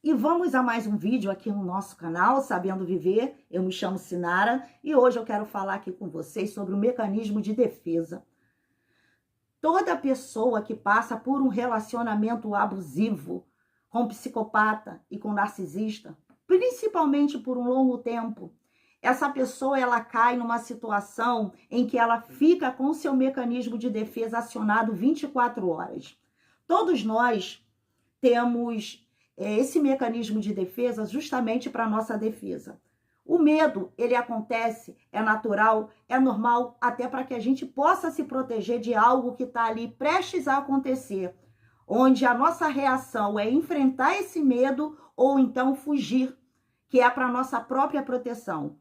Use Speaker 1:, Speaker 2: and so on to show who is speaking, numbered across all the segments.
Speaker 1: E vamos a mais um vídeo aqui no nosso canal, Sabendo Viver. Eu me chamo Sinara e hoje eu quero falar aqui com vocês sobre o mecanismo de defesa. Toda pessoa que passa por um relacionamento abusivo com psicopata e com narcisista, principalmente por um longo tempo, essa pessoa ela cai numa situação em que ela fica com o seu mecanismo de defesa acionado 24 horas. Todos nós temos esse mecanismo de defesa justamente para a nossa defesa. O medo, ele acontece, é natural, é normal, até para que a gente possa se proteger de algo que está ali prestes a acontecer, onde a nossa reação é enfrentar esse medo ou então fugir, que é para a nossa própria proteção.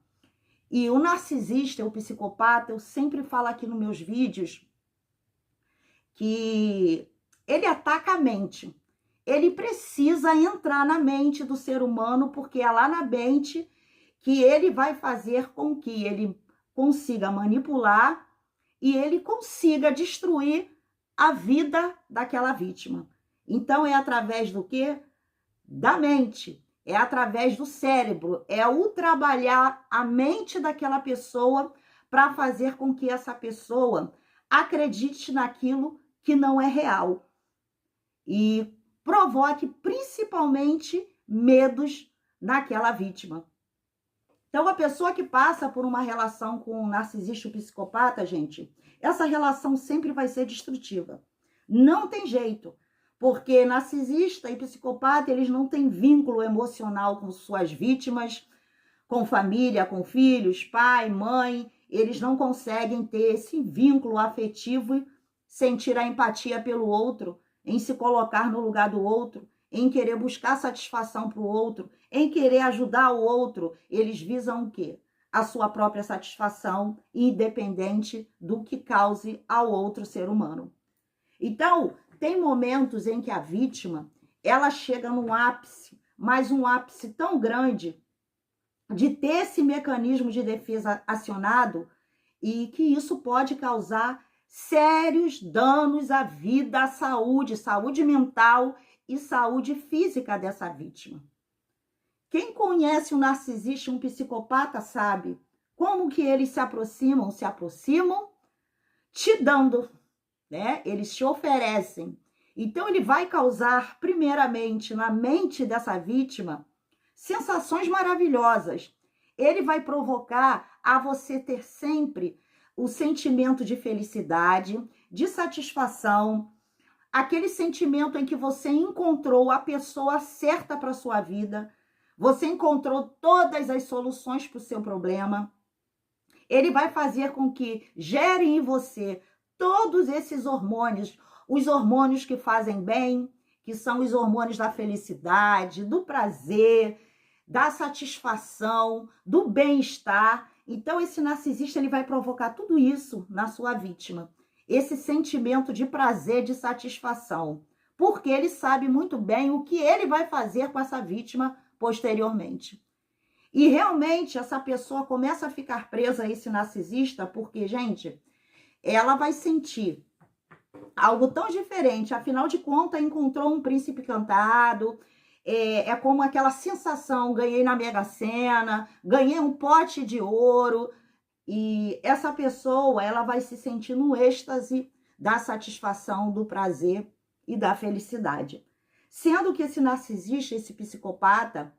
Speaker 1: E o narcisista, o psicopata, eu sempre falo aqui nos meus vídeos que ele ataca a mente. Ele precisa entrar na mente do ser humano, porque é lá na mente que ele vai fazer com que ele consiga manipular e ele consiga destruir a vida daquela vítima. Então, é através do quê? Da mente. É através do cérebro. É o trabalhar a mente daquela pessoa para fazer com que essa pessoa acredite naquilo que não é real. E provoque principalmente medos naquela vítima. Então, a pessoa que passa por uma relação com um narcisista ou psicopata, gente, essa relação sempre vai ser destrutiva. Não tem jeito, porque narcisista e psicopata, eles não têm vínculo emocional com suas vítimas, com família, com filhos, pai, mãe, eles não conseguem ter esse vínculo afetivo e sentir a empatia pelo outro, em se colocar no lugar do outro, em querer buscar satisfação para o outro, em querer ajudar o outro. Eles visam o quê? A sua própria satisfação, independente do que cause ao outro ser humano. Então, tem momentos em que a vítima, ela chega num ápice, mas um ápice tão grande de ter esse mecanismo de defesa acionado e que isso pode causar sérios danos à vida, à saúde, saúde mental e saúde física dessa vítima. Quem conhece um narcisista, um psicopata, sabe como que eles se aproximam te dando, né? Eles te oferecem. Então, ele vai causar, primeiramente, na mente dessa vítima, sensações maravilhosas. Ele vai provocar a você ter sempre o sentimento de felicidade, de satisfação, aquele sentimento em que você encontrou a pessoa certa para a sua vida, você encontrou todas as soluções para o seu problema. Ele vai fazer com que gere em você todos esses hormônios, os hormônios que fazem bem, que são os hormônios da felicidade, do prazer, da satisfação, do bem-estar. Então, esse narcisista ele vai provocar tudo isso na sua vítima. Esse sentimento de prazer, de satisfação. Porque ele sabe muito bem o que ele vai fazer com essa vítima posteriormente. E realmente essa pessoa começa a ficar presa a esse narcisista porque, gente, ela vai sentir algo tão diferente. Afinal de contas, encontrou um príncipe encantado. É como aquela sensação, ganhei na Mega Sena, ganhei um pote de ouro, e essa pessoa, ela vai se sentir no êxtase da satisfação, do prazer e da felicidade. Sendo que esse narcisista, esse psicopata,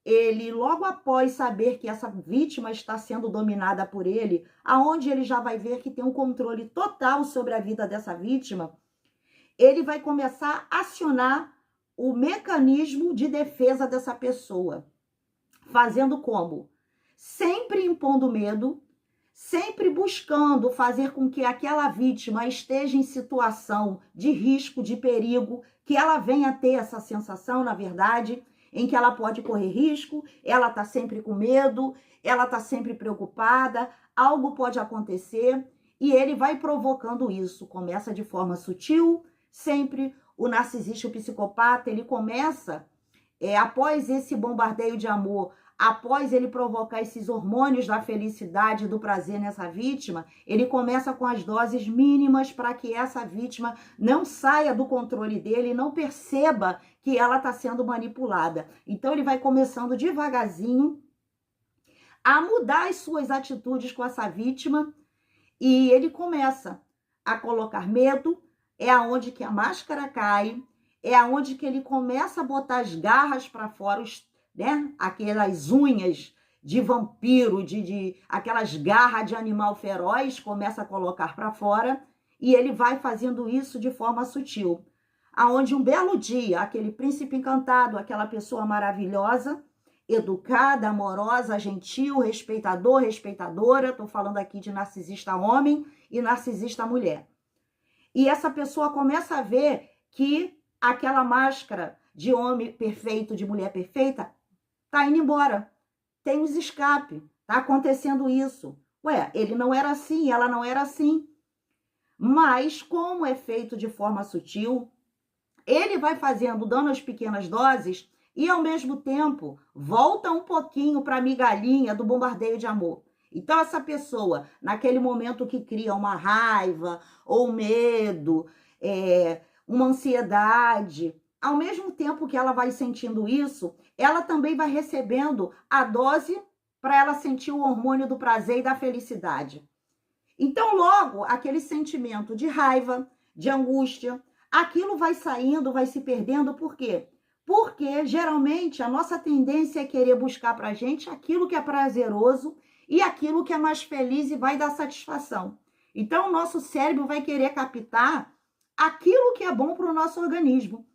Speaker 1: ele logo após saber que essa vítima está sendo dominada por ele, aonde ele já vai ver que tem um controle total sobre a vida dessa vítima, ele vai começar a acionar o mecanismo de defesa dessa pessoa. Fazendo como? Sempre impondo medo, sempre buscando fazer com que aquela vítima esteja em situação de risco, de perigo, que ela venha a ter essa sensação, na verdade, em que ela pode correr risco, ela está sempre com medo, ela está sempre preocupada, algo pode acontecer e ele vai provocando isso. Começa de forma sutil, sempre o narcisista, o psicopata, ele começa, após esse bombardeio de amor, após ele provocar esses hormônios da felicidade, do prazer nessa vítima, ele começa com as doses mínimas para que essa vítima não saia do controle dele e não perceba que ela está sendo manipulada. Então, ele vai começando devagarzinho a mudar as suas atitudes com essa vítima e ele começa a colocar medo, é aonde que a máscara cai, é aonde que ele começa a botar as garras para fora, né? Aquelas unhas de vampiro, aquelas garras de animal feroz, começa a colocar para fora e ele vai fazendo isso de forma sutil. Aonde um belo dia, aquele príncipe encantado, aquela pessoa maravilhosa, educada, amorosa, gentil, respeitador, respeitadora, estou falando aqui de narcisista homem e narcisista mulher. E essa pessoa começa a ver que aquela máscara de homem perfeito, de mulher perfeita, tá indo embora. Tem os escape, tá acontecendo isso. Ué, ele não era assim, ela não era assim. Mas, como é feito de forma sutil, ele vai fazendo, dando as pequenas doses e, ao mesmo tempo, volta um pouquinho para a migalhinha do bombardeio de amor. Então, essa pessoa, naquele momento que cria uma raiva ou medo, uma ansiedade, ao mesmo tempo que ela vai sentindo isso, ela também vai recebendo a dose para ela sentir o hormônio do prazer e da felicidade. Então, logo, aquele sentimento de raiva, de angústia, aquilo vai saindo, vai se perdendo, por quê? Porque, geralmente, a nossa tendência é querer buscar para a gente aquilo que é prazeroso e aquilo que é mais feliz e vai dar satisfação. Então, o nosso cérebro vai querer captar aquilo que é bom para o nosso organismo.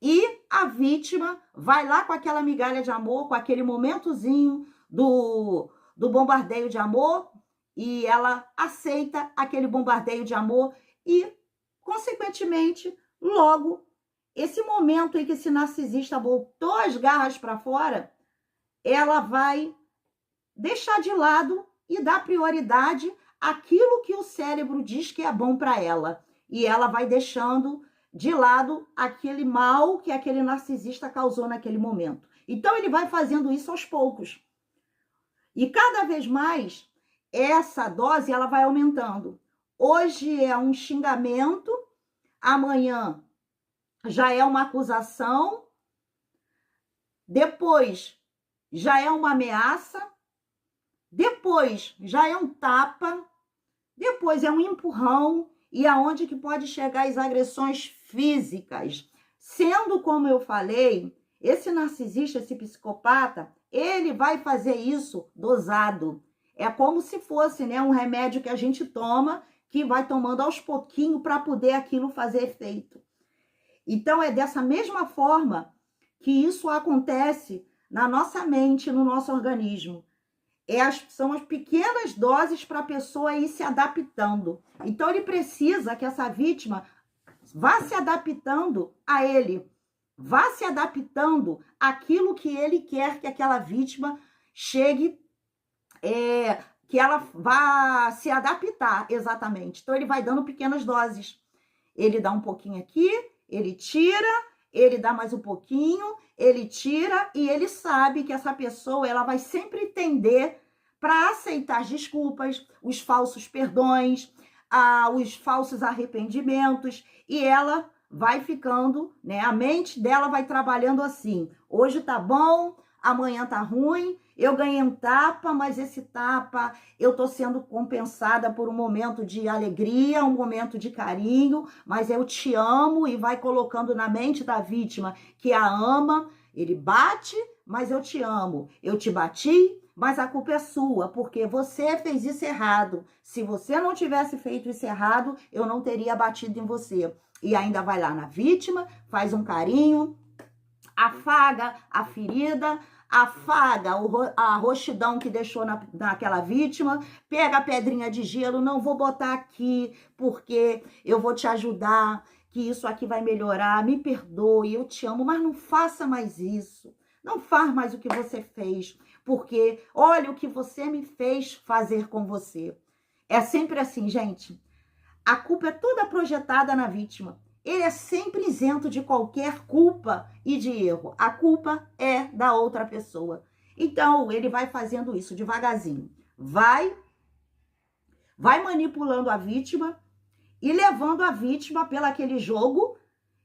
Speaker 1: E a vítima vai lá com aquela migalha de amor, com aquele momentozinho do bombardeio de amor, e ela aceita aquele bombardeio de amor e, consequentemente, logo, esse momento em que esse narcisista botou as garras para fora, ela vai deixar de lado e dar prioridade àquilo que o cérebro diz que é bom para ela. E ela vai deixando de lado aquele mal que aquele narcisista causou naquele momento. Então, ele vai fazendo isso aos poucos. E cada vez mais, essa dose ela vai aumentando. Hoje é um xingamento, amanhã já é uma acusação, depois já é uma ameaça, depois já é um tapa, depois é um empurrão, e aonde que pode chegar as agressões físicas. Sendo, como eu falei, esse narcisista, esse psicopata, ele vai fazer isso dosado. É como se fosse, né, um remédio que a gente toma, que vai tomando aos pouquinhos para poder aquilo fazer efeito. Então, é dessa mesma forma que isso acontece na nossa mente, no nosso organismo. São as pequenas doses para a pessoa ir se adaptando. Então, ele precisa que essa vítima vá se adaptando a ele, vá se adaptando àquilo que ele quer que aquela vítima chegue, que ela vá se adaptar exatamente. Então, ele vai dando pequenas doses. Ele dá um pouquinho aqui, ele tira, ele dá mais um pouquinho, ele tira e ele sabe que essa pessoa ela vai sempre tender para aceitar as desculpas, os falsos perdões, os falsos arrependimentos e ela vai ficando, né? A mente dela vai trabalhando assim. Hoje tá bom, amanhã tá ruim. Eu ganhei um tapa, mas esse tapa eu tô sendo compensada por um momento de alegria, um momento de carinho, mas eu te amo e vai colocando na mente da vítima que a ama. Ele bate, mas eu te amo. Eu te bati, mas a culpa é sua, porque você fez isso errado. Se você não tivesse feito isso errado, eu não teria batido em você. E ainda vai lá na vítima, faz um carinho, afaga a ferida, afaga a roxidão que deixou naquela vítima, pega a pedrinha de gelo, não vou botar aqui porque eu vou te ajudar, que isso aqui vai melhorar, me perdoe, eu te amo, mas não faça mais isso, não faz mais o que você fez, porque olha o que você me fez fazer com você. É sempre assim, gente, a culpa é toda projetada na vítima. Ele é sempre isento de qualquer culpa e de erro. A culpa é da outra pessoa. Então, ele vai fazendo isso devagarzinho. Vai manipulando a vítima e levando a vítima pelo aquele jogo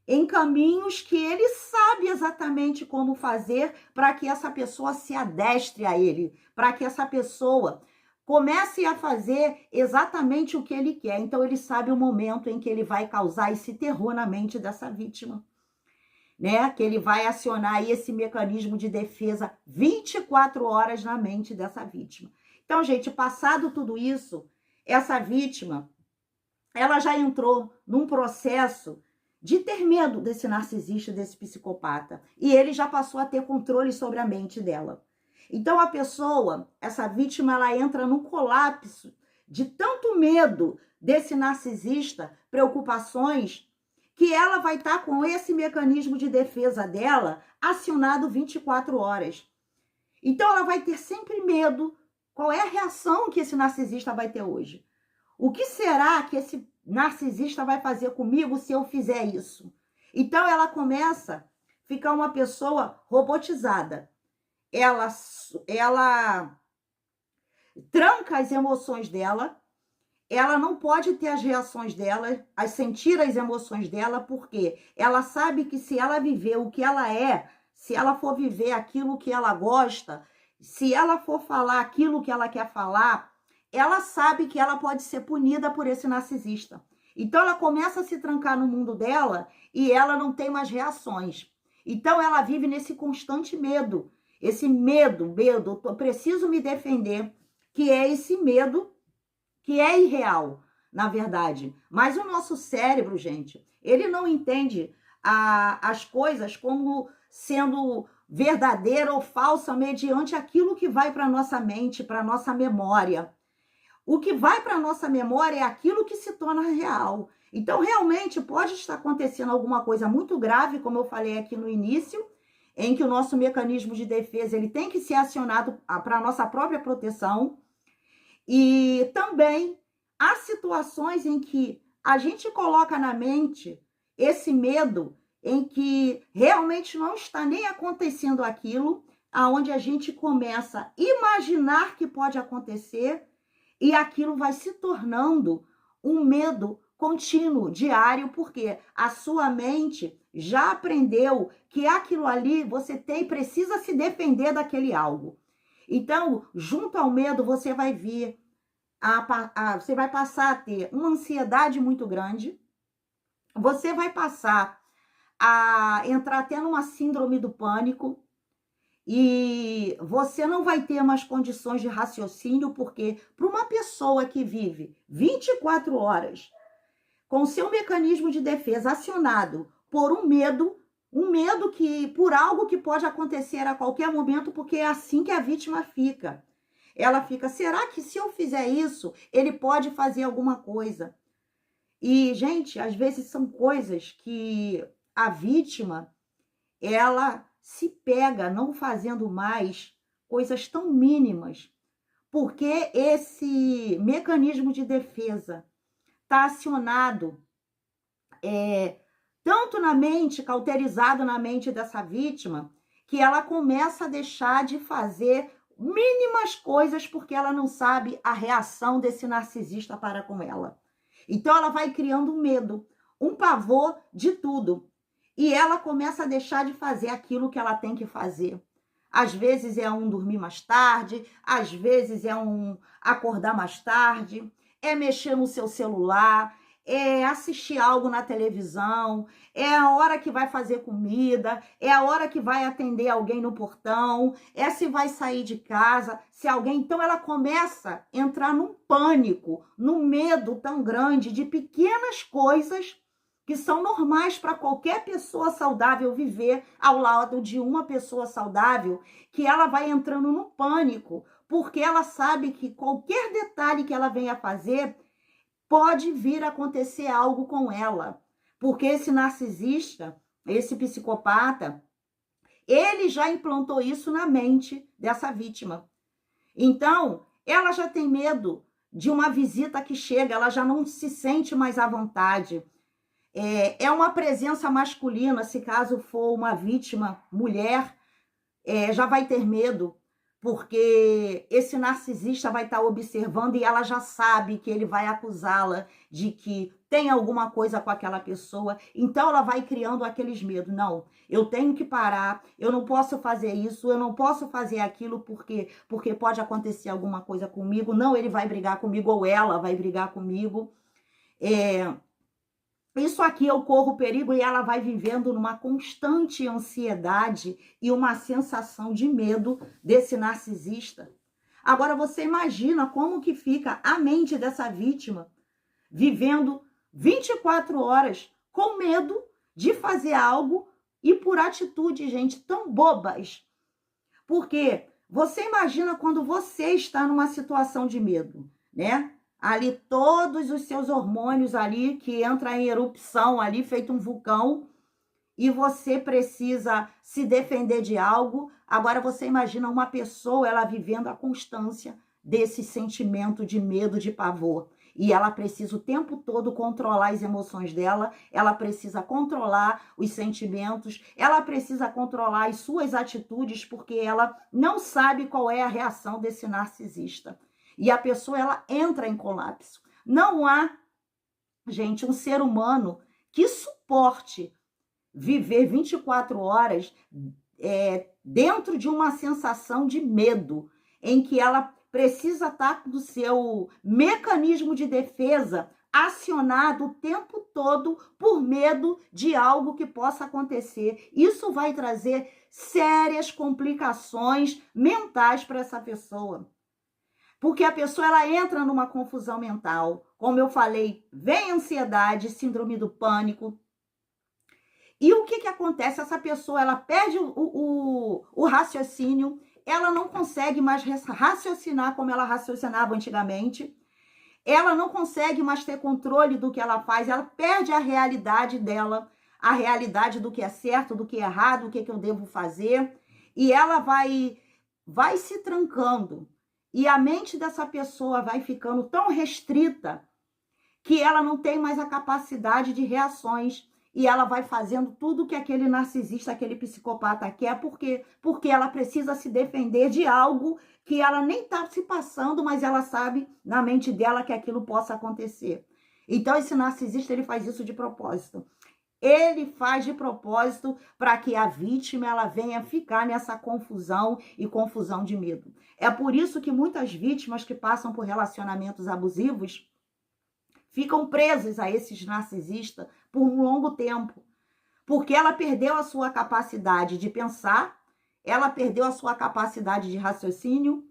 Speaker 1: em caminhos que ele sabe exatamente como fazer para que essa pessoa se adestre a ele, para que essa pessoa comece a fazer exatamente o que ele quer. Então, ele sabe o momento em que ele vai causar esse terror na mente dessa vítima, né? Que ele vai acionar aí esse mecanismo de defesa 24 horas na mente dessa vítima. Então, gente, passado tudo isso, essa vítima, ela já entrou num processo de ter medo desse narcisista, desse psicopata. E ele já passou a ter controle sobre a mente dela. Então, a pessoa, essa vítima, ela entra num colapso de tanto medo desse narcisista, preocupações, que ela vai estar com esse mecanismo de defesa dela acionado 24 horas. Então, ela vai ter sempre medo. Qual é a reação que esse narcisista vai ter hoje? O que será que esse narcisista vai fazer comigo se eu fizer isso? Então, ela começa a ficar uma pessoa robotizada. Ela tranca as emoções dela, ela não pode ter as reações dela, sentir as emoções dela, porque ela sabe que se ela viver o que ela é, se ela for viver aquilo que ela gosta, se ela for falar aquilo que ela quer falar, ela sabe que ela pode ser punida por esse narcisista. Então, ela começa a se trancar no mundo dela e ela não tem mais reações. Então, ela vive nesse constante medo. Esse medo, eu preciso me defender, que é esse medo que é irreal, na verdade. Mas o nosso cérebro, gente, ele não entende as coisas como sendo verdadeira ou falsa mediante aquilo que vai para a nossa mente, para a nossa memória. O que vai para a nossa memória é aquilo que se torna real. Então, realmente, pode estar acontecendo alguma coisa muito grave, como eu falei aqui no início, em que o nosso mecanismo de defesa ele tem que ser acionado para a nossa própria proteção. E também há situações em que a gente coloca na mente esse medo em que realmente não está nem acontecendo aquilo, aonde a gente começa a imaginar que pode acontecer e aquilo vai se tornando um medo contínuo, diário, porque a sua mente já aprendeu que aquilo ali você precisa se defender daquele algo. Então, junto ao medo, você vai vir você vai passar a ter uma ansiedade muito grande, você vai passar a entrar até numa síndrome do pânico e você não vai ter mais condições de raciocínio, porque para uma pessoa que vive 24 horas com o seu mecanismo de defesa acionado por um medo que por algo que pode acontecer a qualquer momento, porque é assim que a vítima fica. Ela fica, será que se eu fizer isso, ele pode fazer alguma coisa? E, gente, às vezes são coisas que a vítima, ela se pega não fazendo mais coisas tão mínimas, porque esse mecanismo de defesa está acionado tanto na mente, cauterizado na mente dessa vítima, que ela começa a deixar de fazer mínimas coisas porque ela não sabe a reação desse narcisista para com ela. Então ela vai criando um medo, um pavor de tudo. E ela começa a deixar de fazer aquilo que ela tem que fazer. Às vezes é um dormir mais tarde, às vezes é um acordar mais tarde, é mexer no seu celular, é assistir algo na televisão, é a hora que vai fazer comida, é a hora que vai atender alguém no portão, é se vai sair de casa, se alguém... Então ela começa a entrar num pânico, num medo tão grande de pequenas coisas que são normais para qualquer pessoa saudável viver ao lado de uma pessoa saudável, que ela vai entrando no pânico, porque ela sabe que qualquer detalhe que ela venha fazer pode vir a acontecer algo com ela. Porque esse narcisista, esse psicopata, ele já implantou isso na mente dessa vítima. Então, ela já tem medo de uma visita que chega, ela já não se sente mais à vontade. É uma presença masculina, se caso for uma vítima mulher, já vai ter medo. porque esse narcisista vai estar observando e ela já sabe que ele vai acusá-la de que tem alguma coisa com aquela pessoa, então ela vai criando aqueles medos. Não, eu tenho que parar, eu não posso fazer isso, eu não posso fazer aquilo porque pode acontecer alguma coisa comigo. Não, ele vai brigar comigo ou ela vai brigar comigo. Isso aqui eu corro perigo, e ela vai vivendo numa constante ansiedade e uma sensação de medo desse narcisista. Agora você imagina como que fica a mente dessa vítima vivendo 24 horas com medo de fazer algo e por atitudes, gente, tão bobas. Porque você imagina quando você está numa situação de medo, né? Ali todos os seus hormônios ali que entram em erupção ali, feito um vulcão, e você precisa se defender de algo. Agora você imagina uma pessoa, ela vivendo a constância desse sentimento de medo, de pavor. E ela precisa o tempo todo controlar as emoções dela, ela precisa controlar os sentimentos, ela precisa controlar as suas atitudes, porque ela não sabe qual é a reação desse narcisista. E a pessoa, ela entra em colapso. Não há, gente, um ser humano que suporte viver 24 horas dentro de uma sensação de medo, em que ela precisa estar do seu mecanismo de defesa acionado o tempo todo por medo de algo que possa acontecer. Isso vai trazer sérias complicações mentais para essa pessoa. Porque a pessoa, ela entra numa confusão mental. Como eu falei, vem ansiedade, síndrome do pânico. E o que acontece? Essa pessoa, ela perde o raciocínio, ela não consegue mais raciocinar como ela raciocinava antigamente, ela não consegue mais ter controle do que ela faz, ela perde a realidade dela, a realidade do que é certo, do que é errado, o que eu devo fazer, e ela vai se trancando. E a mente dessa pessoa vai ficando tão restrita que ela não tem mais a capacidade de reações. E ela vai fazendo tudo que aquele narcisista, aquele psicopata quer, porque ela precisa se defender de algo que ela nem está se passando, mas ela sabe na mente dela que aquilo possa acontecer. Então, esse narcisista, ele faz isso de propósito. Ele faz de propósito para que a vítima, ela venha ficar nessa confusão e confusão de medo. É por isso que muitas vítimas que passam por relacionamentos abusivos ficam presas a esses narcisistas por um longo tempo, porque ela perdeu a sua capacidade de pensar, ela perdeu a sua capacidade de raciocínio,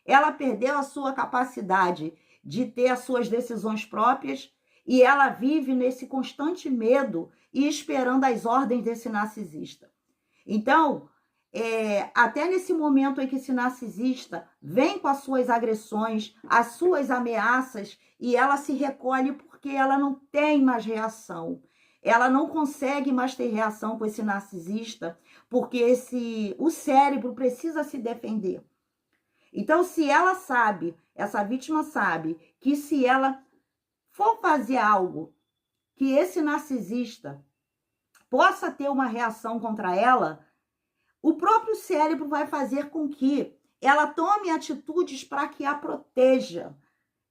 Speaker 1: ela perdeu a sua capacidade de ter as suas decisões próprias, e ela vive nesse constante medo e esperando as ordens desse narcisista. Então, até nesse momento em que esse narcisista vem com as suas agressões, as suas ameaças, e ela se recolhe porque ela não tem mais reação. Ela não consegue mais ter reação com esse narcisista, porque o cérebro precisa se defender. Então, se ela sabe, essa vítima sabe, que se ela for fazer algo que esse narcisista possa ter uma reação contra ela, o próprio cérebro vai fazer com que ela tome atitudes para que a proteja.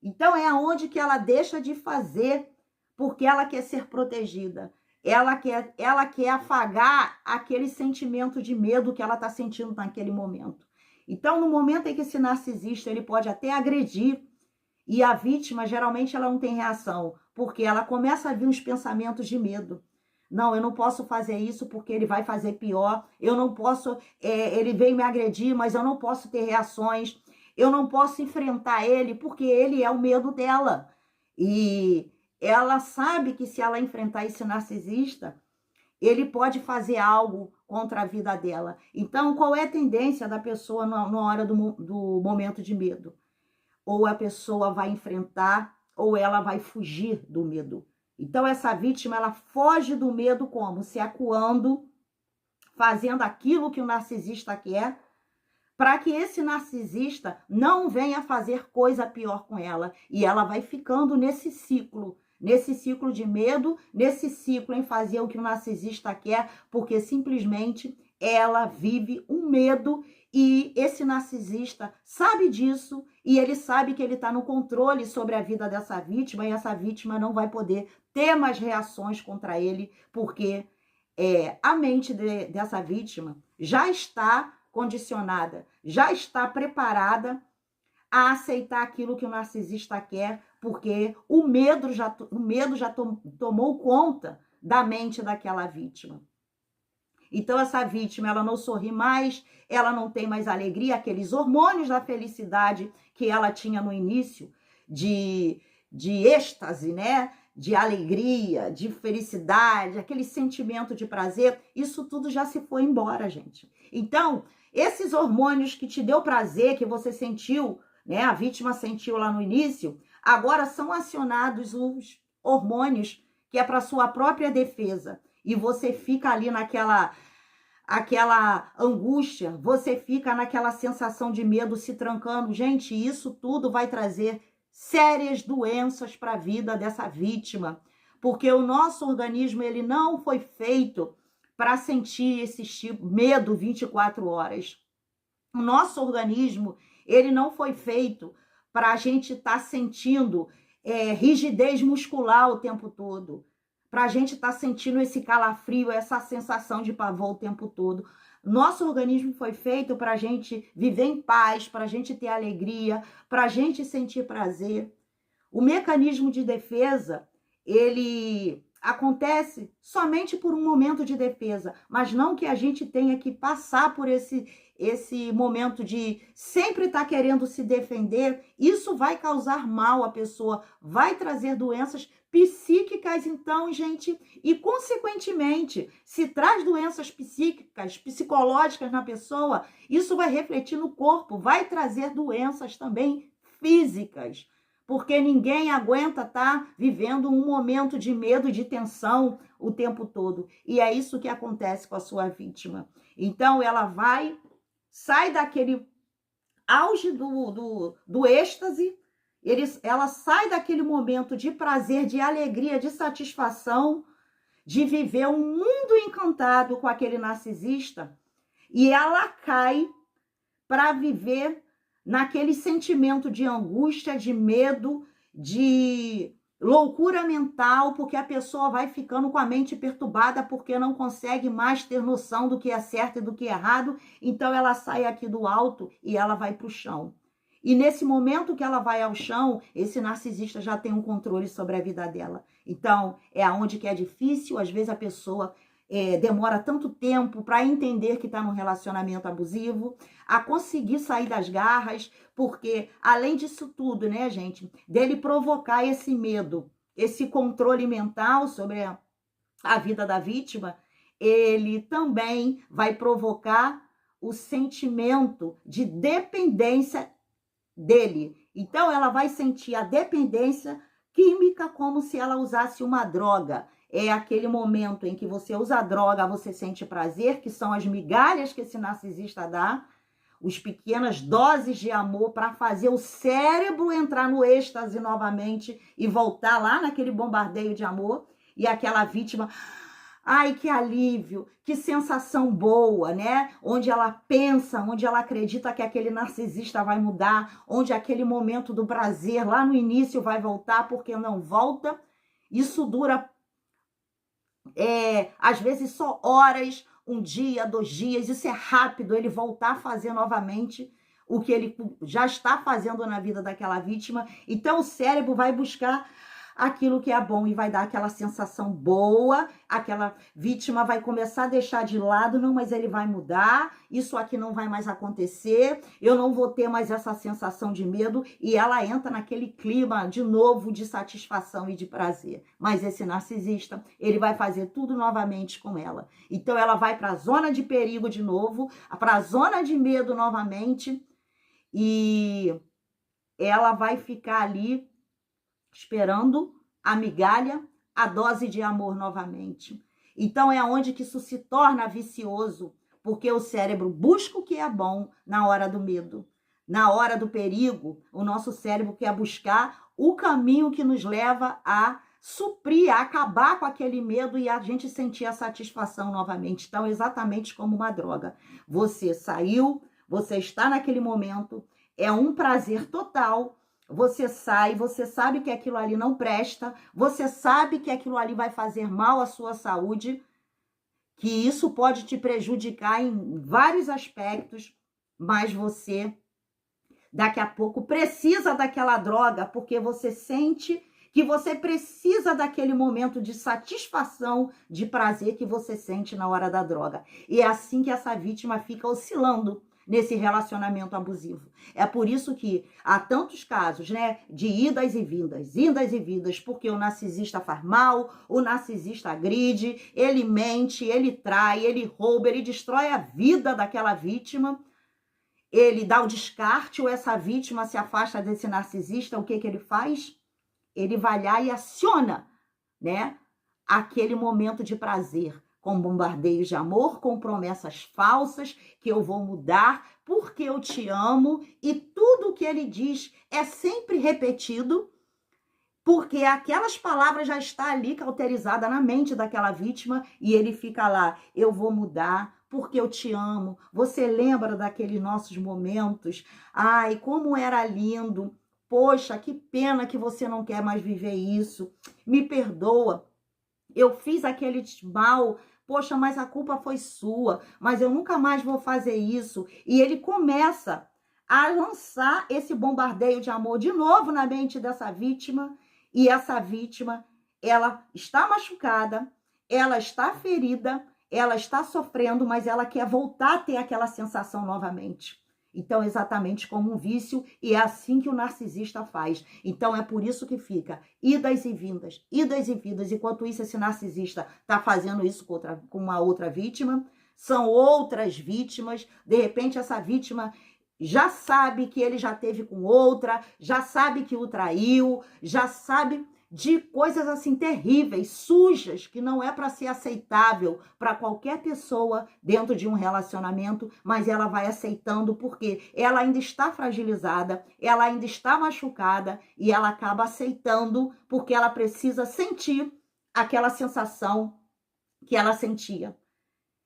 Speaker 1: Então, é aonde que ela deixa de fazer, porque ela quer ser protegida. Ela quer afagar aquele sentimento de medo que ela está sentindo naquele momento. Então, no momento em que esse narcisista, ele pode até agredir, e a vítima, geralmente, ela não tem reação, porque ela começa a vir uns pensamentos de medo. Não, eu não posso fazer isso porque ele vai fazer pior. Eu não posso, ele veio me agredir, mas eu não posso ter reações. Eu não posso enfrentar ele porque ele é o medo dela. E ela sabe que se ela enfrentar esse narcisista, ele pode fazer algo contra a vida dela. Então, qual é a tendência da pessoa na hora do momento de medo? Ou a pessoa vai enfrentar, ou ela vai fugir do medo. Então, essa vítima, ela foge do medo como? Se acuando, fazendo aquilo que o narcisista quer, para que esse narcisista não venha fazer coisa pior com ela. E ela vai ficando nesse ciclo de medo, nesse ciclo em fazer o que o narcisista quer, porque simplesmente ela vive um medo E esse narcisista sabe disso e ele sabe que ele está no controle sobre a vida dessa vítima e essa vítima não vai poder ter mais reações contra ele, porque a mente dessa vítima já está condicionada, já está preparada a aceitar aquilo que o narcisista quer, porque o medo já tomou conta da mente daquela vítima. Então, essa vítima, ela não sorri mais, ela não tem mais alegria, aqueles hormônios da felicidade que ela tinha no início, de êxtase, né? De alegria, de felicidade, aquele sentimento de prazer, isso tudo já se foi embora, gente. Então, esses hormônios que te deu prazer, que você sentiu, né? A vítima sentiu lá no início, agora são acionados os hormônios que é para sua própria defesa. E você fica ali naquela angústia, você fica naquela sensação de medo se trancando. Gente, isso tudo vai trazer sérias doenças para a vida dessa vítima, porque o nosso organismo ele não foi feito para sentir esse medo 24 horas. O nosso organismo ele não foi feito para a gente estar sentindo rigidez muscular o tempo todo, para a gente estar sentindo esse calafrio, essa sensação de pavor o tempo todo. Nosso organismo foi feito para a gente viver em paz, para a gente ter alegria, para a gente sentir prazer. O mecanismo de defesa, ele acontece somente por um momento de defesa, mas não que a gente tenha que passar por esse momento de sempre estar querendo se defender. Isso vai causar mal à pessoa, vai trazer doenças psíquicas, então, gente, e consequentemente, se traz doenças psíquicas, psicológicas na pessoa, isso vai refletir no corpo, vai trazer doenças também físicas, porque ninguém aguenta estar vivendo um momento de medo, de tensão o tempo todo, e é isso que acontece com a sua vítima. Então, ela sai daquele auge do êxtase, ela sai daquele momento de prazer, de alegria, de satisfação, de viver um mundo encantado com aquele narcisista, e ela cai para viver naquele sentimento de angústia, de medo, de loucura mental, porque a pessoa vai ficando com a mente perturbada porque não consegue mais ter noção do que é certo e do que é errado, então ela sai aqui do alto e ela vai para o chão. E nesse momento que ela vai ao chão, esse narcisista já tem um controle sobre a vida dela. Então, é aonde que é difícil, às vezes a pessoa demora tanto tempo para entender que está num relacionamento abusivo, a conseguir sair das garras, porque além disso tudo, né, gente, dele provocar esse medo, esse controle mental sobre a vida da vítima, ele também vai provocar o sentimento de dependência dele. Então, ela vai sentir a dependência química como se ela usasse uma droga. É aquele momento em que você usa a droga, você sente prazer, que são as migalhas que esse narcisista dá, as pequenas doses de amor para fazer o cérebro entrar no êxtase novamente e voltar lá naquele bombardeio de amor. E aquela vítima... Ai, que alívio, que sensação boa, né? Onde ela pensa, onde ela acredita que aquele narcisista vai mudar, onde aquele momento do prazer lá no início vai voltar, porque não volta. Isso dura, às vezes, só horas, um dia, 2 dias. Isso é rápido, ele voltar a fazer novamente o que ele já está fazendo na vida daquela vítima. Então, o cérebro vai buscar aquilo que é bom e vai dar aquela sensação boa, aquela vítima vai começar a deixar de lado, não, mas ele vai mudar, isso aqui não vai mais acontecer, eu não vou ter mais essa sensação de medo, e ela entra naquele clima de novo de satisfação e de prazer. Mas esse narcisista, ele vai fazer tudo novamente com ela. Então ela vai para a zona de perigo de novo, para a zona de medo novamente, e ela vai ficar ali esperando a migalha, a dose de amor novamente. Então é onde que isso se torna vicioso, porque o cérebro busca o que é bom na hora do medo. Na hora do perigo, o nosso cérebro quer buscar o caminho que nos leva a suprir, a acabar com aquele medo e a gente sentir a satisfação novamente. Então, exatamente como uma droga. Você saiu, você está naquele momento, é um prazer total, você sai, você sabe que aquilo ali não presta, você sabe que aquilo ali vai fazer mal à sua saúde, que isso pode te prejudicar em vários aspectos, mas você daqui a pouco precisa daquela droga porque você sente que você precisa daquele momento de satisfação, de prazer que você sente na hora da droga. E é assim que essa vítima fica oscilando nesse relacionamento abusivo. É por isso que há tantos casos, né, de idas e vindas, porque o narcisista faz mal, o narcisista agride, ele mente, ele trai, ele rouba, ele destrói a vida daquela vítima, ele dá o descarte, ou essa vítima se afasta desse narcisista, o que ele faz? Ele vai lá e aciona, né, aquele momento de prazer, com bombardeios de amor, com promessas falsas, que eu vou mudar porque eu te amo, e tudo que ele diz é sempre repetido, porque aquelas palavras já estão ali cauterizadas na mente daquela vítima, e ele fica lá, eu vou mudar porque eu te amo, você lembra daqueles nossos momentos? Ai, como era lindo, poxa, que pena que você não quer mais viver isso, me perdoa, eu fiz aquele mal, poxa, mas a culpa foi sua, mas eu nunca mais vou fazer isso. E ele começa a lançar esse bombardeio de amor de novo na mente dessa vítima, e essa vítima, ela está machucada, ela está ferida, ela está sofrendo, mas ela quer voltar a ter aquela sensação novamente. Então, exatamente como um vício, e é assim que o narcisista faz. Então, é por isso que fica idas e vindas, enquanto isso, esse narcisista está fazendo isso com uma outra vítima, são outras vítimas, de repente, essa vítima já sabe que ele já teve com outra, já sabe que o traiu, já sabe de coisas assim terríveis, sujas, que não é para ser aceitável para qualquer pessoa dentro de um relacionamento, mas ela vai aceitando porque ela ainda está fragilizada, ela ainda está machucada, e ela acaba aceitando porque ela precisa sentir aquela sensação que ela sentia.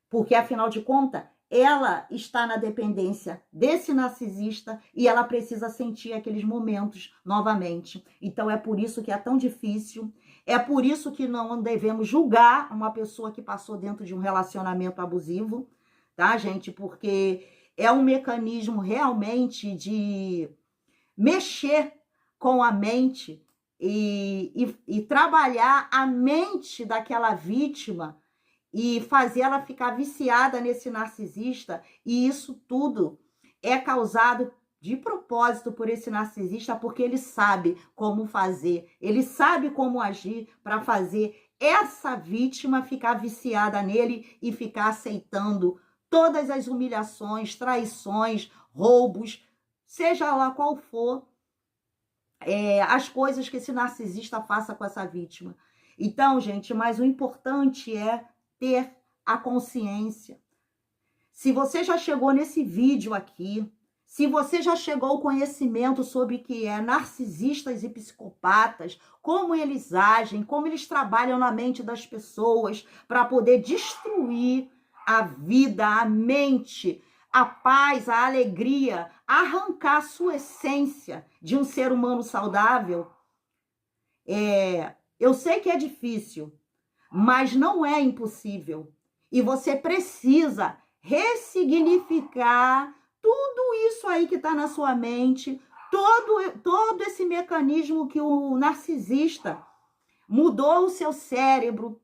Speaker 1: Porque, afinal de contas, ela está na dependência desse narcisista e ela precisa sentir aqueles momentos novamente. Então, é por isso que é tão difícil, é por isso que não devemos julgar uma pessoa que passou dentro de um relacionamento abusivo, tá, gente? Porque é um mecanismo realmente de mexer com a mente e trabalhar a mente daquela vítima e fazer ela ficar viciada nesse narcisista, e isso tudo é causado de propósito por esse narcisista, porque ele sabe como fazer, ele sabe como agir para fazer essa vítima ficar viciada nele e ficar aceitando todas as humilhações, traições, roubos, seja lá qual for as coisas que esse narcisista faça com essa vítima. Então, gente, mas o importante é ter a consciência. Se você já chegou nesse vídeo aqui, se você já chegou ao conhecimento sobre o que é narcisistas e psicopatas, como eles agem, como eles trabalham na mente das pessoas para poder destruir a vida, a mente, a paz, a alegria, arrancar a sua essência de um ser humano saudável, eu sei que é difícil, mas não é impossível. E você precisa ressignificar tudo isso aí que está na sua mente, todo esse mecanismo que o narcisista mudou o seu cérebro,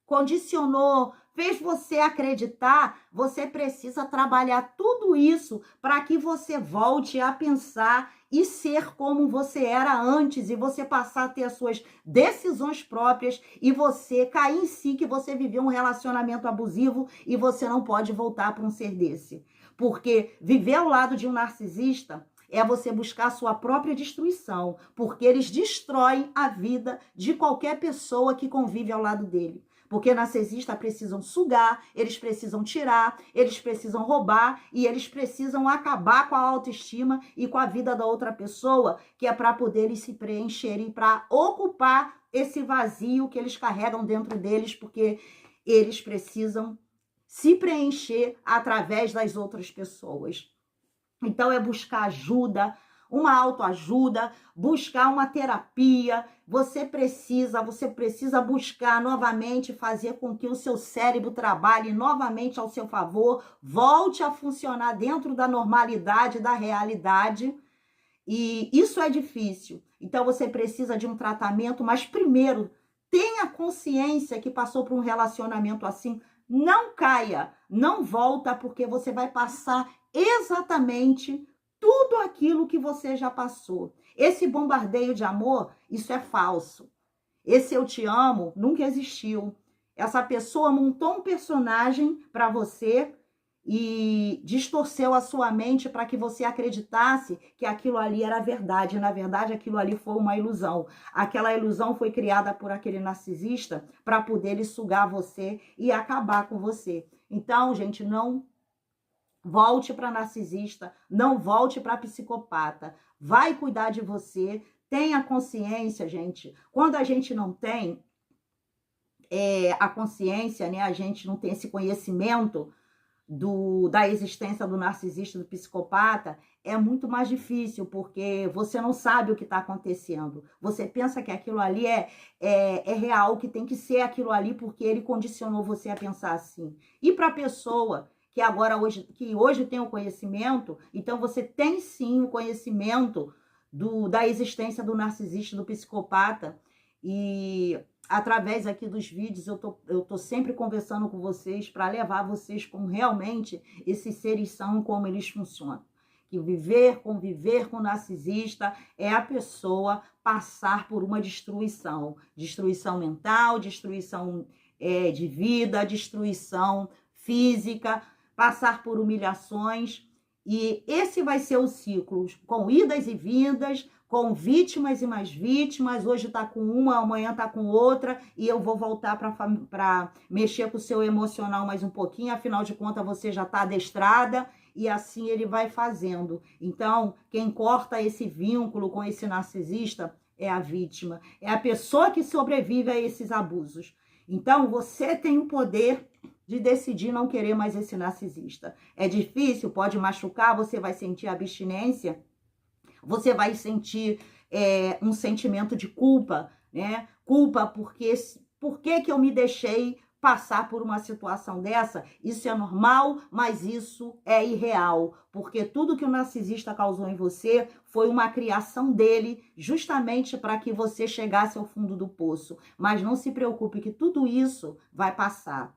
Speaker 1: condicionou, fez você acreditar. Você precisa trabalhar tudo isso para que você volte a pensar e ser como você era antes, e você passar a ter as suas decisões próprias, e você cair em si que você viveu um relacionamento abusivo e você não pode voltar para um ser desse. Porque viver ao lado de um narcisista é você buscar a sua própria destruição, porque eles destroem a vida de qualquer pessoa que convive ao lado dele. Porque narcisistas precisam sugar, eles precisam tirar, eles precisam roubar, e eles precisam acabar com a autoestima e com a vida da outra pessoa, que é para poder eles se preencherem, para ocupar esse vazio que eles carregam dentro deles, porque eles precisam se preencher através das outras pessoas. Então, é buscar ajuda, uma autoajuda, buscar uma terapia. Você precisa buscar novamente fazer com que o seu cérebro trabalhe novamente ao seu favor, volte a funcionar dentro da normalidade, da realidade. E isso é difícil. Então, você precisa de um tratamento, mas primeiro, tenha consciência que passou por um relacionamento assim. Não caia, não volta, porque você vai passar exatamente tudo aquilo que você já passou. Esse bombardeio de amor, isso é falso. Esse eu te amo nunca existiu. Essa pessoa montou um personagem para você e distorceu a sua mente para que você acreditasse que aquilo ali era verdade. Na verdade, aquilo ali foi uma ilusão. Aquela ilusão foi criada por aquele narcisista para poder ele sugar você e acabar com você. Então, gente, não volte para narcisista, não volte para psicopata. Vai cuidar de você, tenha consciência, gente. Quando a gente não tem a consciência, né, a gente não tem esse conhecimento da existência do narcisista, do psicopata, é muito mais difícil, porque você não sabe o que está acontecendo. Você pensa que aquilo ali é real, que tem que ser aquilo ali, porque ele condicionou você a pensar assim. E para a pessoa que hoje tem o conhecimento, então você tem sim o conhecimento da existência do narcisista, do psicopata, e através aqui dos vídeos eu tô sempre conversando com vocês para levar vocês como realmente esses seres são, como eles funcionam. Que conviver com o narcisista é a pessoa passar por uma destruição mental, destruição de vida, destruição física, passar por humilhações, e esse vai ser o ciclo, com idas e vindas, com vítimas e mais vítimas. Hoje tá com uma, amanhã tá com outra, e eu vou voltar para mexer com o seu emocional mais um pouquinho, afinal de contas você já tá adestrada, e assim ele vai fazendo. Então, quem corta esse vínculo com esse narcisista é a vítima, é a pessoa que sobrevive a esses abusos. Então, você tem o poder de decidir não querer mais esse narcisista. É difícil, pode machucar, você vai sentir abstinência, você vai sentir um sentimento de culpa, né? Culpa por que eu me deixei passar por uma situação dessa? Isso é normal, mas isso é irreal, porque tudo que o narcisista causou em você foi uma criação dele, justamente para que você chegasse ao fundo do poço. Mas não se preocupe que tudo isso vai passar.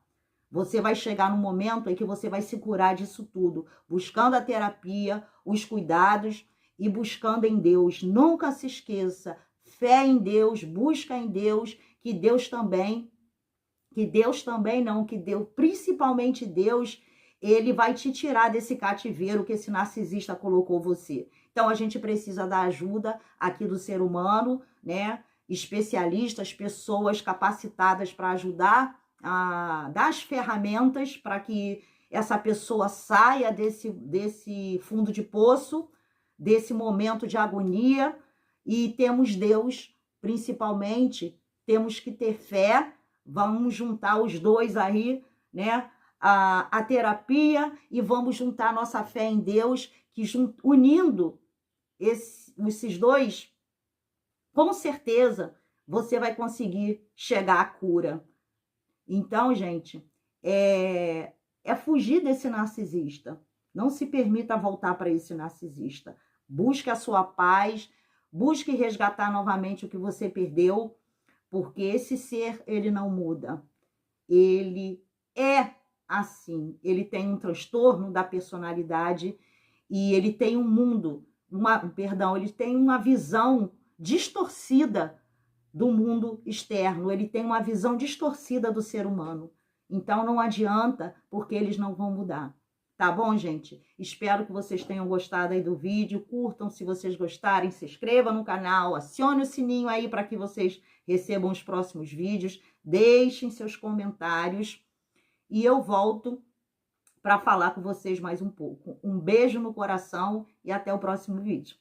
Speaker 1: Você vai chegar num momento em que você vai se curar disso tudo, buscando a terapia, os cuidados e buscando em Deus. Nunca se esqueça, fé em Deus, busca em Deus, principalmente Deus, ele vai te tirar desse cativeiro que esse narcisista colocou você. Então, a gente precisa da ajuda aqui do ser humano, né? Especialistas, pessoas capacitadas para ajudar, a dar as ferramentas para que essa pessoa saia desse fundo de poço, desse momento de agonia. E temos Deus, principalmente, temos que ter fé. Vamos juntar os dois aí, né? A terapia, e vamos juntar nossa fé em Deus, que unindo esses dois, com certeza você vai conseguir chegar à cura. Então, gente, é fugir desse narcisista. Não se permita voltar para esse narcisista. Busque a sua paz, busque resgatar novamente o que você perdeu, porque esse ser, ele não muda. Ele é assim. Ele tem um transtorno da personalidade e ele tem ele tem uma visão distorcida do mundo externo, ele tem uma visão distorcida do ser humano. Então, não adianta, porque eles não vão mudar. Tá bom, gente? Espero que vocês tenham gostado aí do vídeo. Curtam se vocês gostarem, se inscrevam no canal, acione o sininho aí para que vocês recebam os próximos vídeos. Deixem seus comentários e eu volto para falar com vocês mais um pouco. Um beijo no coração e até o próximo vídeo.